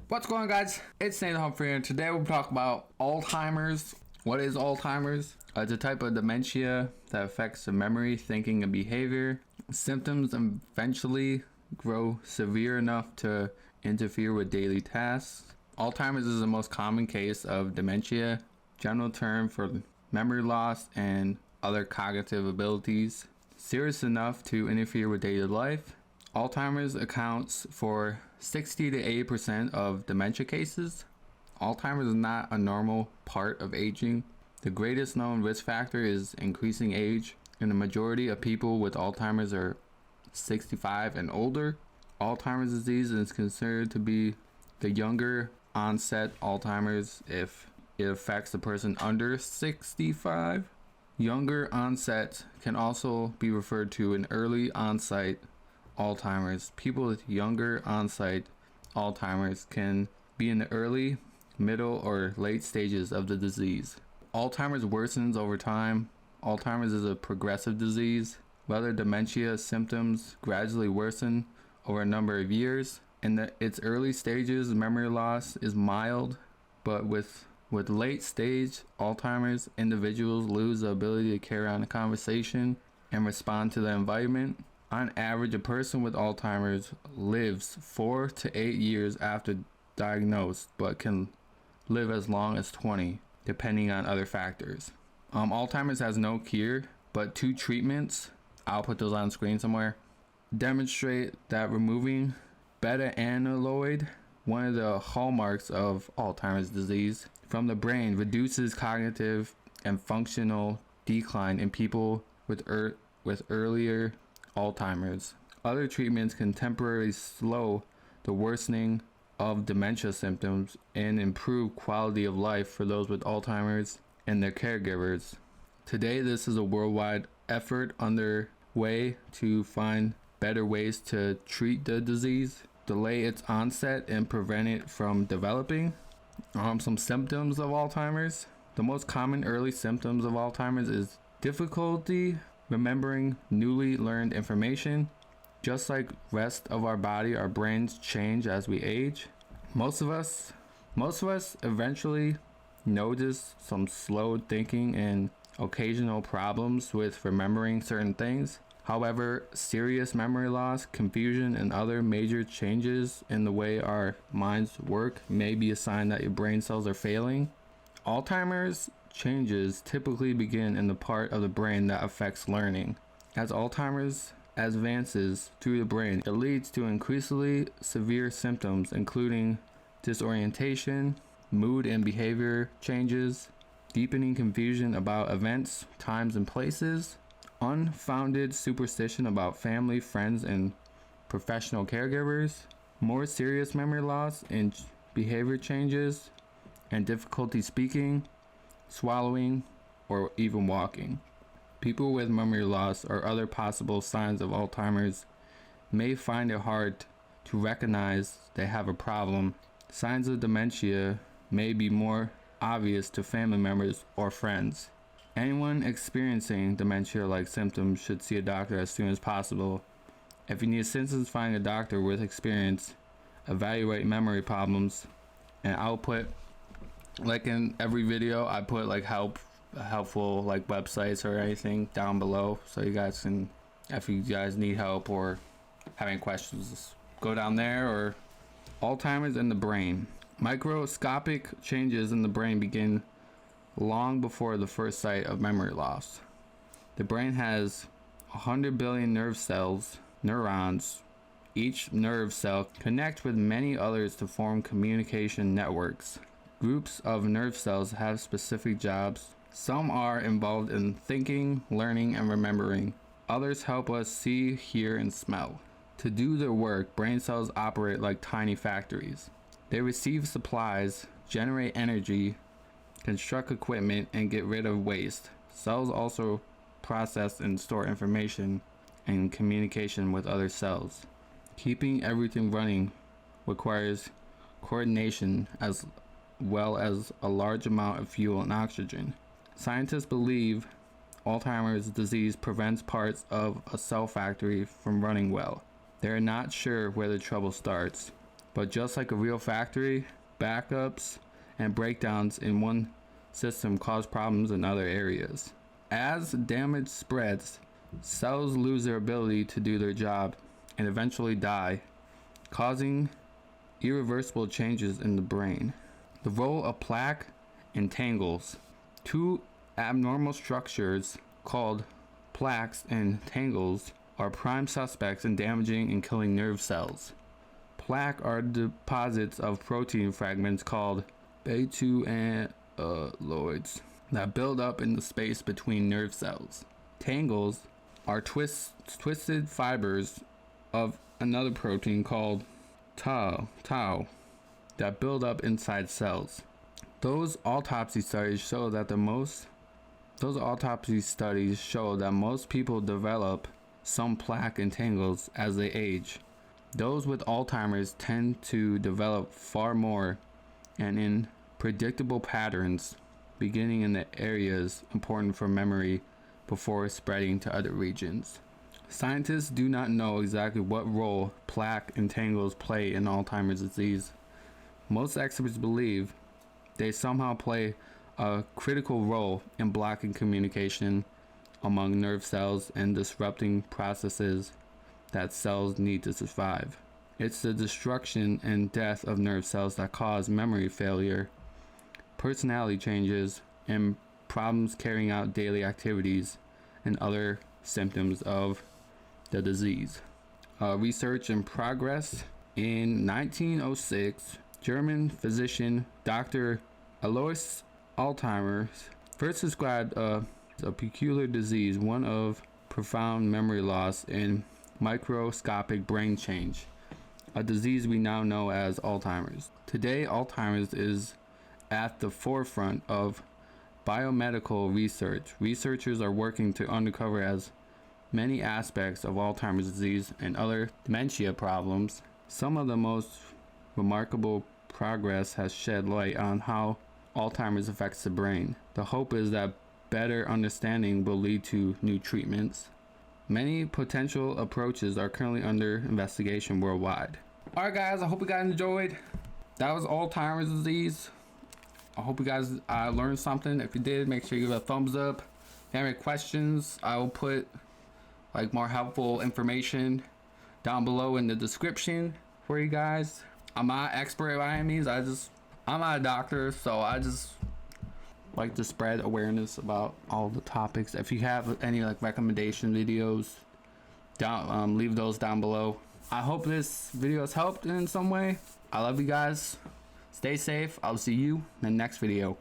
What's going on, guys? It's Nathan Humphrey, and today we'll talk about Alzheimer's. What is Alzheimer's? It's a type of dementia that affects the memory, thinking, and behavior. Symptoms eventually grow severe enough to interfere with daily tasks. Alzheimer's is the most common case of dementia, general term for memory loss and other cognitive abilities, serious enough to interfere with daily life. Alzheimer's accounts for 60 to 80% of dementia cases. Alzheimer's is not a normal part of aging. The greatest known risk factor is increasing age, and the majority of people with Alzheimer's are 65 and older. Alzheimer's disease is considered to be the younger onset Alzheimer's if it affects a person under 65. Younger onset can also be referred to an early onset Alzheimer's. People with younger onset Alzheimer's can be in the early, middle, or late stages of the disease. Alzheimer's worsens over time. Alzheimer's is a progressive disease. Whether dementia symptoms gradually worsen over a number of years. In its early stages, memory loss is mild, but with late stage Alzheimer's, individuals lose the ability to carry on a conversation and respond to the environment. On average, a person with Alzheimer's lives 4 to 8 years after diagnosed, but can live as long as 20, depending on other factors. Alzheimer's has no cure, but 2 treatments, I'll put those on screen somewhere, demonstrate that removing beta-amyloid, one of the hallmarks of Alzheimer's disease, from the brain reduces cognitive and functional decline in people with earlier Alzheimer's. Other treatments can temporarily slow the worsening of dementia symptoms and improve quality of life for those with Alzheimer's and their caregivers. Today, this is a worldwide effort underway to find better ways to treat the disease, delay its onset, and prevent it from developing. Some symptoms of Alzheimer's. The most common early symptoms of Alzheimer's is difficulty remembering newly learned information. Just like rest of our body, our brains change as we age. Most of us eventually notice some slowed thinking and occasional problems with remembering certain things. However, serious memory loss, confusion, and other major changes in the way our minds work may be a sign that your brain cells are failing. Alzheimer's changes typically begin in the part of the brain that affects learning. As Alzheimer's advances through the brain, it leads to increasingly severe symptoms, including disorientation, mood and behavior changes, deepening confusion about events, times, and places, unfounded superstition about family, friends, and professional caregivers, more serious memory loss and behavior changes, and difficulty speaking, swallowing, or even walking. People with memory loss or other possible signs of Alzheimer's may find it hard to recognize they have a problem. Signs of dementia may be more obvious to family members or friends. Anyone experiencing dementia-like symptoms should see a doctor as soon as possible. If you need assistance finding a doctor with experience, evaluate memory problems, and I'll put, like in every video, I put like helpful like websites or anything down below, so you guys can, if you guys need help or have any questions, go down there. Or Alzheimer's in the brain. Microscopic changes in the brain begin long before the first sight of memory loss. The brain has 100 billion nerve cells, neurons. Each nerve cell connects with many others to form communication networks. Groups of nerve cells have specific jobs. Some are involved in thinking, learning, and remembering. Others help us see, hear, and smell. To do their work, brain cells operate like tiny factories. They receive supplies, generate energy, construct equipment, and get rid of waste. Cells also process and store information and communication with other cells. Keeping everything running requires coordination as well as a large amount of fuel and oxygen. Scientists believe Alzheimer's disease prevents parts of a cell factory from running well. They are not sure where the trouble starts. But just like a real factory, backups and breakdowns in one system cause problems in other areas. As damage spreads, cells lose their ability to do their job and eventually die, causing irreversible changes in the brain. The role of plaque and tangles. Two abnormal structures called plaques and tangles are prime suspects in damaging and killing nerve cells. Plaque are deposits of protein fragments called beta amyloids that build up in the space between nerve cells. Tangles are twisted fibers of another protein called tau that build up inside cells. Those autopsy studies show that most people develop some plaque and tangles as they age. Those with Alzheimer's tend to develop far more and in predictable patterns, beginning in the areas important for memory before spreading to other regions. Scientists do not know exactly what role plaque and tangles play in Alzheimer's disease. Most experts believe they somehow play a critical role in blocking communication among nerve cells and disrupting processes that cells need to survive. It's the destruction and death of nerve cells that cause memory failure, personality changes, and problems carrying out daily activities and other symptoms of the disease. Research in progress. In 1906, German physician Dr. Alois Alzheimer first described a peculiar disease, one of profound memory loss and microscopic brain change, a disease we now know as Alzheimer's. Today, Alzheimer's is at the forefront of biomedical research. Researchers are working to uncover as many aspects of Alzheimer's disease and other dementia problems. Some of the most remarkable progress has shed light on how Alzheimer's affects the brain. The hope is that better understanding will lead to new treatments. Many potential approaches are currently under investigation worldwide. Alright guys, I hope you guys enjoyed. That was Alzheimer's disease. I hope you guys learned something. If you did, make sure you give it a thumbs up. If you have any questions, I will put more helpful information down below in the description for you guys. I'm not an expert by any means. I'm not a doctor, so I just like to spread awareness about all the topics. If you have any recommendation videos, leave those down below. I hope this video has helped in some way. I love you guys. Stay safe. I'll see you in the next video.